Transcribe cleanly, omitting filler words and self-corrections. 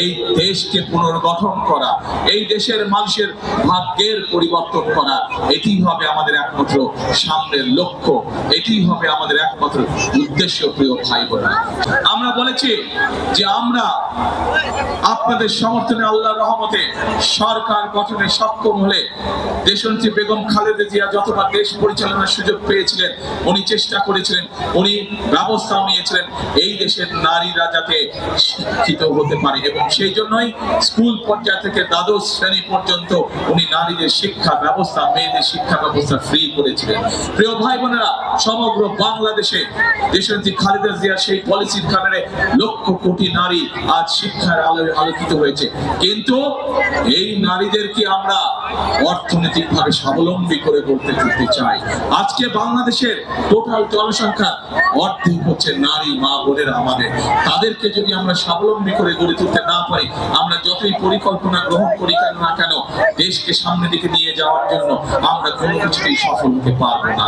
এই দেশকে পুনর্গঠন করা, এই দেশের মানুষের ভাগ্যের পরিবর্তন করা, এটি হবে আমাদের একমাত্র সামনের লক্ষ্য, এটি হবে আমাদের একমাত্র উদ্দেশ্য। প্রিয় ভাই বোনেরা, আমরা বলেছি যে আমরা আপনাদের সমর্থনে আল্লাহর রহমতে সরকার গঠনে সক্ষম হলে দেশনেত্রী বেগম খালেদা জিয়া যতবার দেশ পরিচালনার সুযোগ পেয়েছিলেন, উনি চেষ্টা করেছিলেন, উনি ব্যবস্থা নিয়েছিলেন এই দেশের নারীরা যাতে শিক্ষিত হতে পারে, এবং সেই জন্যই স্কুল পর্যায় থেকে দ্বাদশ শ্রেণী পর্যন্ত উনি নারীদের শিক্ষা ব্যবস্থা, মেয়েদের শিক্ষা ব্যবস্থা ফ্রি করেছিলেন। প্রিয় ভাই বোনেরা, সমগ্র বাংলাদেশে দেশনেত্রী খালেদা জিয়ার সেই পলিসির কারণে লক্ষ কোটি নারী আজ শিক্ষার আলোয় আলোকিত হয়েছে। কিন্তু এই নারীদেরকে আমরা অর্থনৈতিকভাবে স্বাবলম্বী করে গড়তে তুলতে চাই। আজকে বাংলাদেশের টোটাল জনসংখ্যা অর্ধেক হচ্ছে নারী, মা বোনেরা আমাদের। তাদেরকে যদি আমরা স্বাবলম্বী করে গড়ে তুলতে না পারি, আমরা যতই পরিকল্পনা গ্রহণ করি না কেন, দেশকে সামনের দিকে নিয়ে যাওয়ার জন্য আমরা কোনো কিছুতেই সফল হতে পারবো না।